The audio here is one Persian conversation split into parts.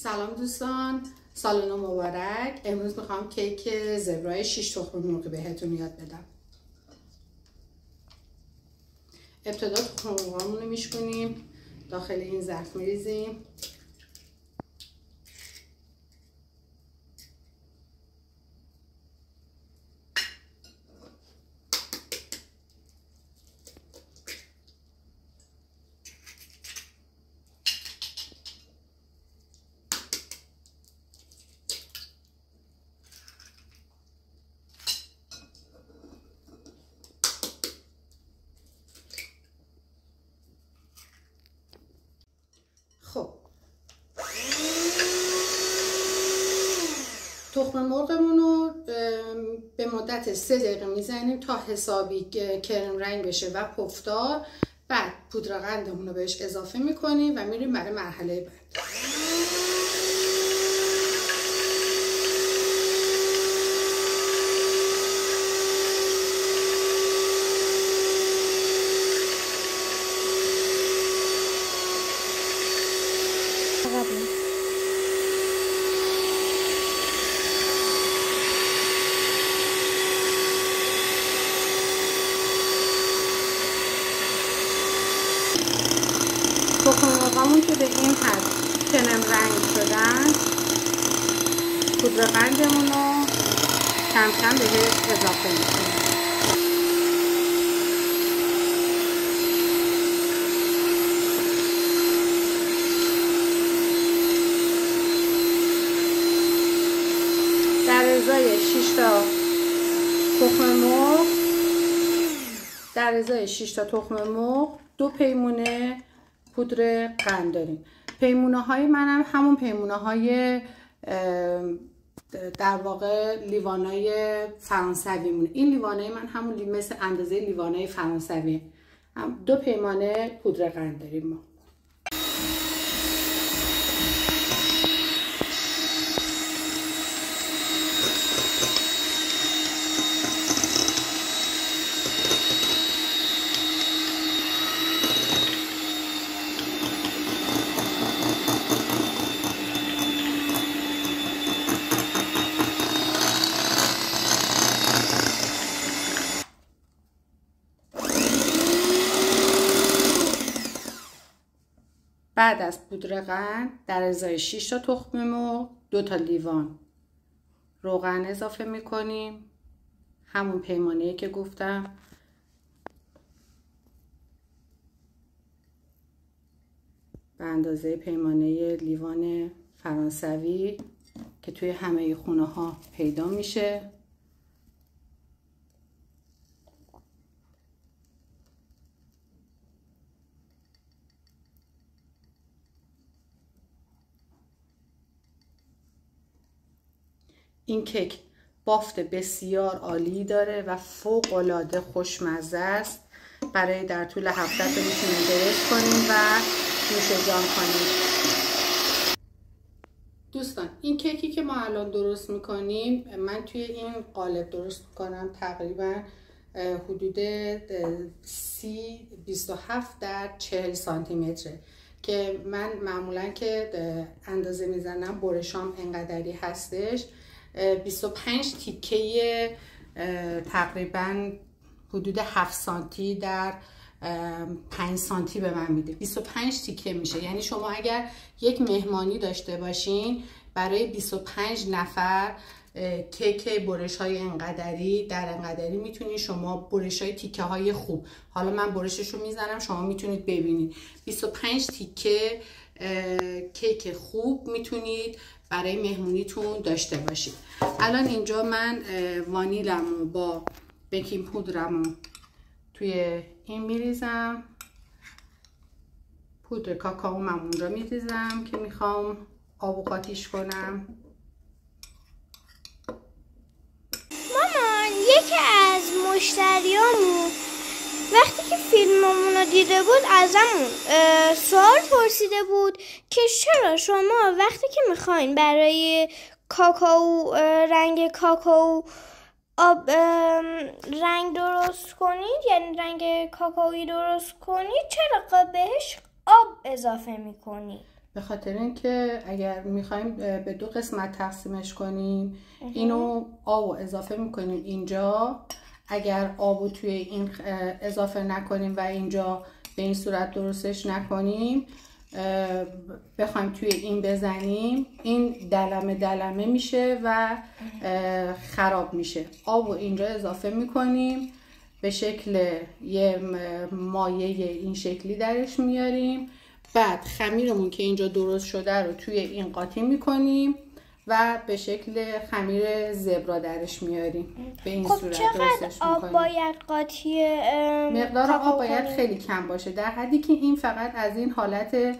سلام دوستان، سال نو مبارک. امروز میخوام کیک زبرای 6 تخم مرغ بهتون یاد بدم. ابتدا تخم مرغامون رو میشکنیم، داخل این ظرف میریزیم. خب تخم مرغمون رو به مدت 3 دقیقه میزنیم تا حسابی کرم رنگ بشه و پفدار. بعد پودر قندمون رو بهش اضافه میکنیم و میریم برای مرحله بعد. تخم مرغامون که به این حد کرم رنگ شدن، پودر قندمون رو کم کم بهش اضافه میکنیم. در ازای 6 تا تخم مرغ 2 پیمونه پودر قند داریم. پیمونه های منم همون پیمونه های در واقع لیوانای فرانسوی مونه. این لیوانای من همون مثل اندازه لیوانای فرانسوی. 2 پیمانه پودر قند داریم ما. بعد از پودر قند در ازای 6 تا تخم مرغ 2 تا لیوان روغن اضافه میکنیم، همون پیمانه‌ای که گفتم. به اندازه پیمانه لیوان فرانسوی که توی همه خونه ها پیدا میشه. این کیک بافت بسیار عالی داره و فوق العاده خوشمزه است. برای در طول هفته میتونید درست کنیم و نوش جان کنیم. دوستان این کیکی که ما الان درست میکنیم، من توی این قالب درست میکنم تقریبا حدود 27 در 40 سانتی متره که من معمولا که اندازه میزنم برشام انقدری هستش. 25 تیکه تقریبا حدود 7 سانتی در 5 سانتی به من میده. 25 تیکه میشه. یعنی شما اگر یک مهمانی داشته باشین برای 25 نفر کیک برش های انقدری در انقدری میتونید شما برش های تیکه های خوب، حالا من برشش رو میزنم شما میتونید ببینید، 25 تیکه کیک خوب میتونید برای مهمونیتون داشته باشید. الان اینجا من وانیلمو با بیکینگ پودرمو توی این میریزم، پودر کاکائو اونجا میریزم که میخوام آب و قاطیش کنم. مامان یکی از مشتریامون وقتی که فیلممون رو دیده بود ازمون سوال پرسیده بود که چرا شما وقتی که میخواین برای کاکائو رنگ کاکائو آب رنگ درست کنید، یعنی رنگ کاکائویی درست کنید، چرا بهش آب اضافه میکنید؟ به خاطر اینکه اگر میخوایم به 2 قسمت تقسیمش کنیم، اینو آبو اضافه میکنیم اینجا. اگر آبو توی این اضافه نکنیم و اینجا به این صورت درستش نکنیم، بخوایم توی این بزنیم، این دلمه میشه و خراب میشه. آبو اینجا اضافه میکنیم، به شکل یه مایه این شکلی درش میاریم. بعد خمیرمون که اینجا درست شده رو توی این قاطی میکنیم و به شکل خمیر زبرا درش میاریم. به این صورت درستش میکنیم. چقدر آب باید قاطی مقدار آب باید خیلی کم باشه، در حدی که این فقط از این حالت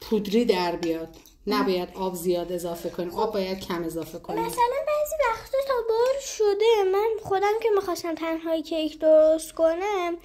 پودری در بیاد. نباید آب زیاد اضافه کنیم، آب باید کم اضافه کنیم. مثلا بعضی وقتا تا بار شده من خودم که میخواستم تنهایی کیک درست کنم،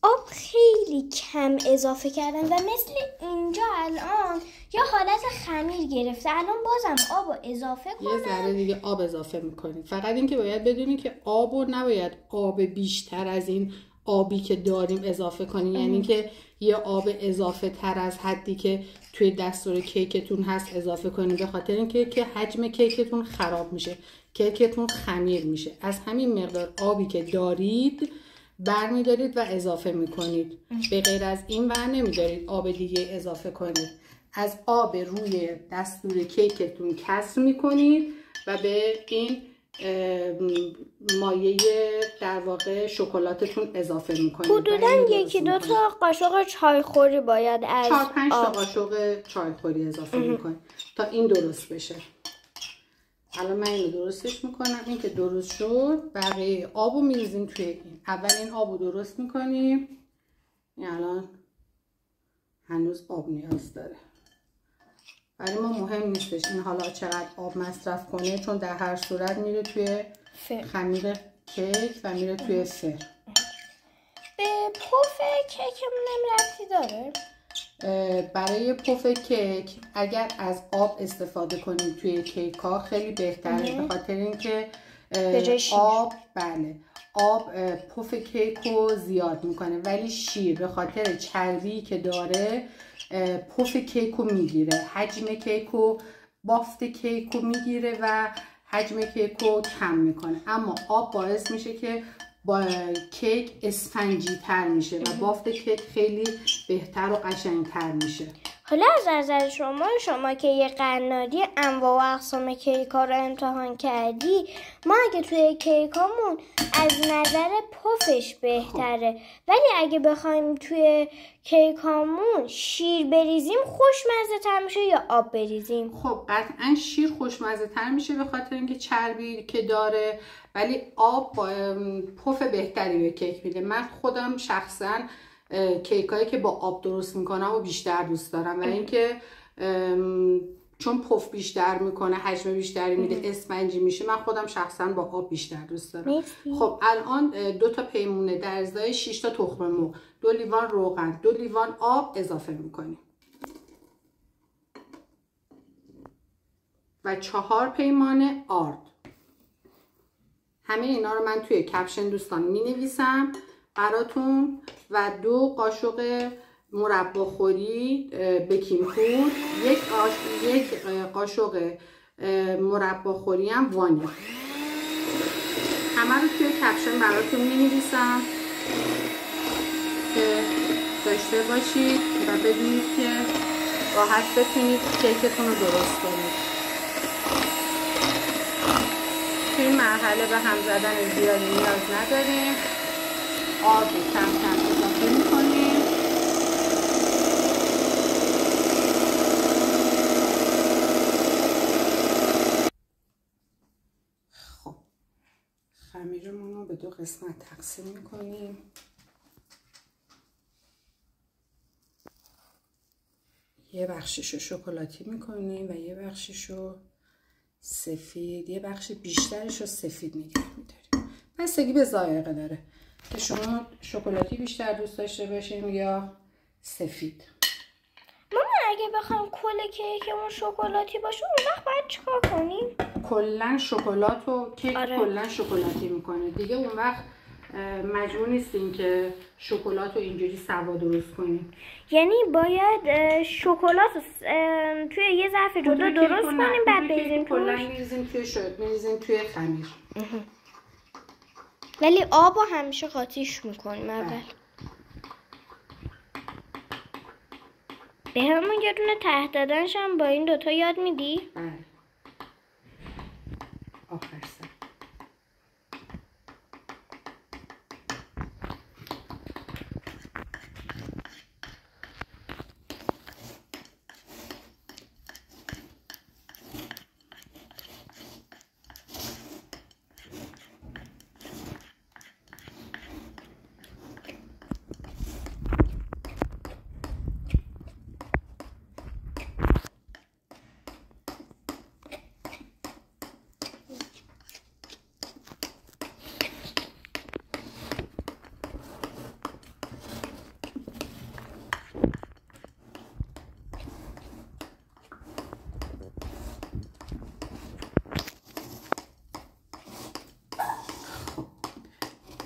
آب خیلی کم اضافه کردم و مثل اینجا الان یا حالت خمیر گرفته. الان بازم آب رو اضافه کنم، یه ذره دیگه آب اضافه میکنیم. فقط این که باید بدونی که آب رو نباید آب بیشتر از این آبی که داریم اضافه کنیم. یعنی که یه آب اضافه تر از حدی که توی دستور کیکتون هست اضافه کنیم، به خاطر اینکه که حجم کیکتون خراب میشه، کیکتون خمیر میشه. از همین مقدار آبی که دارید برمیدارید و اضافه میکنید. به غیر از این ور نمیدارید آب دیگه اضافه کنید. از آب روی دستور کیکتون کسر میکنید و به این مایه در واقع شکلاتتون اضافه میکنید. حدوداً 1-2 تا قاشق چایخوری باید از 4-5 تا قاشق چایخوری اضافه میکنید تا این درست بشه. الان من اینو درستش میکنم. این که درست شد بقیه آبو میریزیم توی این. اول این آبو درست میکنیم. این الان هنوز آب نیاز داره. برای ما مهم نیستش این حالا چقدر آب مصرف کنه، چون در هر صورت میره توی خمیر کیک و میره توی فر. به پف کیکمون هم ربطی داره؟ برای پف کیک اگر از آب استفاده کنیم توی کیک ها خیلی بهتره، به خاطر اینکه آب پف کیک رو زیاد میکنه، ولی شیر به خاطر چربی که داره پف کیک رو میگیره، حجم کیک رو، بافت کیک رو میگیره و حجم کیک رو کم میکنه. اما آب باعث میشه که با کیک اسفنجی تر میشه و بافت کیک خیلی بهتر و قشنگتر میشه. حالا از نظر شما که یه قنادی انواع و اقسام کیک ها رو امتحان کردی، ما اگه توی کیک هامون از نظر پفش بهتره، ولی اگه بخوایم توی کیک هامون شیر بریزیم خوشمزه تر میشه یا آب بریزیم؟ خب قطعا شیر خوشمزه تر میشه به خاطر اینکه چربی که داره، ولی آب پف بهتری به کیک میده. من خودم شخصا کیکایی که با آب درست میکنم و بیشتر دوست دارم و اینکه چون پف بیشتر میکنه، حجم بیشتری میده، اسفنجی میشه، من خودم شخصا با آب بیشتر دوست دارم. خب الان 2 تا پیمونه در ازای 6 تا تخم مرغ، 2 لیوان روغن، 2 لیوان آب اضافه میکنیم و 4 پیمانه آرد. همه اینا رو من توی کپشن دوستان می نویسم براتون. و 2 قاشق مرباخوری بیکینگ پودر، 1 قاشق مرباخوری هم وانیل. همه رو توی کپشن براتون می نویسم که داشته باشید و بدونید که راحت بتونید کیکتون رو درست کنید. توی این مرحله به هم زدن زیادی نیاز نداریم. آب رو کم کم اضافه میکنیم. خب خمیرمون رو به 2 قسمت تقسیم میکنیم. یه بخشش رو شکلاتی میکنیم و یه بخشش رو سفید، یه بخش بیشترش رو سفید نگه میداریم. بستگی به ذائقه داره که شما شکلاتی بیشتر دوست داشته باشین یا سفید. مامان اگه بخوام کل کیکمون شکلاتی باشه اون وقت باید چیکار کنیم؟ کلا شکلات و کیک کلا شکلاتی میکنه دیگه. اون وقت مجبور نیستین که شکلات رو اینجوری سوا درست کنیم. یعنی باید شکلات توی یه ظرف جدا درست کنیم بعد بریزیم توش. کلا میریزیم توی خمیر. ولی آب رو همیشه قاطیش میکنیم اول. به همون یه دونه ته دادنش هم با این دوتا یاد میدی؟ بله. آخر سر.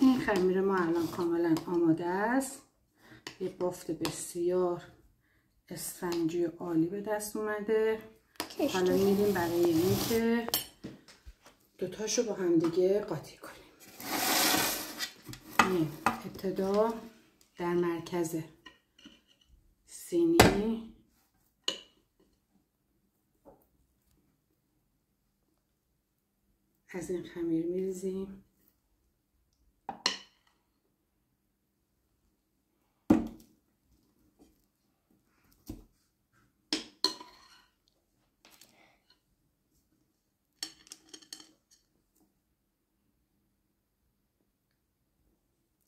این خمیر ما الان کاملا آماده است. یه بافت بسیار اسفنجی و عالی به دست اومده. حالا میریم برای اینکه دوتاشو با هم دیگه قاطی کنیم. ابتدا در مرکز سینی از این خمیر میریزیم.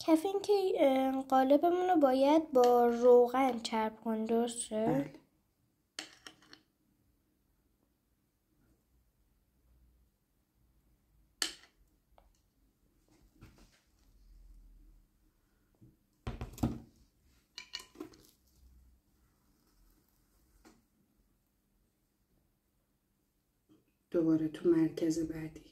کف این که قالبمون رو باید با روغن چرب کنیم، درسته؟ دوباره تو مرکز بعدی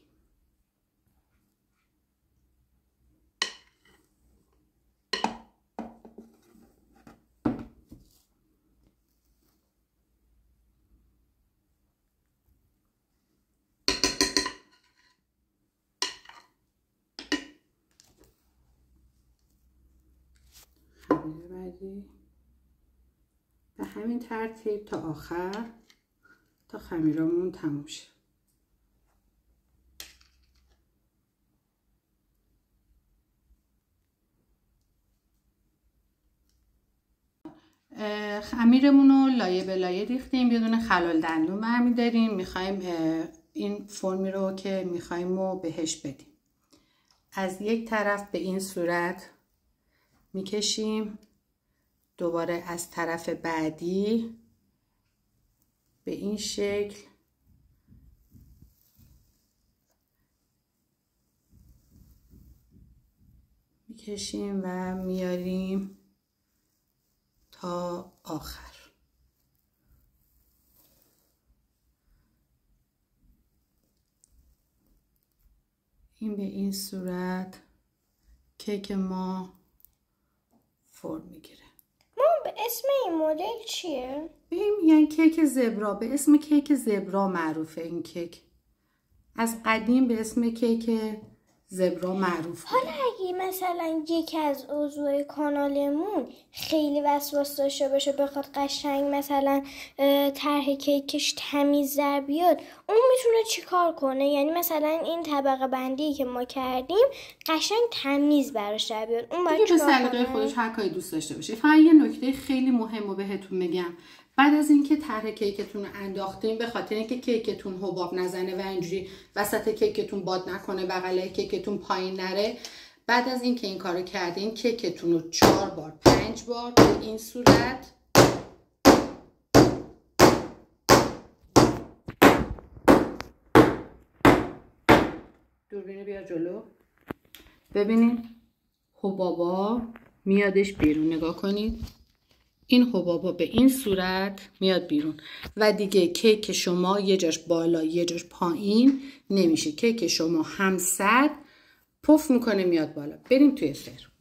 به همین ترتیب تا آخر، تا خمیرامون تموم شه. خمیرمون رو لایه به لایه ریختیم، یه دونه خلال دندون برمی‌داریم. میخوایم این فرمی رو که میخوایم رو بهش بدیم. از یک طرف به این صورت میکشیم، دوباره از طرف بعدی به این شکل میکشیم و میاریم تا آخر. این به این صورت کیک ما فرم میگیره. به اسم این مدل چیه؟ میگن کیک زبرا، به اسم کیک زبرا معروفه. این کیک از قدیم به اسم کیک زبرا معروفه. حالا اگه مثلا یکی از عضوهای کانالمون خیلی وسواس داشته باشه، بخواد قشنگ مثلا طرح کیکش تمیز در بیاد، اون میتونه چیکار کنه؟ یعنی مثلا این طبقه بندی که ما کردیم قشنگ تمیز براش در بیاد، اون باید چیکار کنه؟ به سلیقه خودش هر کاری دوست داشته باشه. فقط یه نکته خیلی مهم رو بهتون میگم. بعد از اینکه طرح کیکتون رو انداختین، به خاطر اینکه کیکتون حباب نزنه و اینجوری وسط کیکتون باد نکنه، بغل کیکتون پایین نره، بعد از اینکه این کارو کردین، کیکتون رو 4 بار 5 بار به این صورت دوربین بیار جلو، ببینین حبابا میادش بیرون. نگاه کنید، این حبابا به این صورت میاد بیرون و دیگه کیک شما یه جاش بالا یه جاش پایین نمیشه. کیک شما هم سطح پف میکنه میاد بالا. بریم توی فر.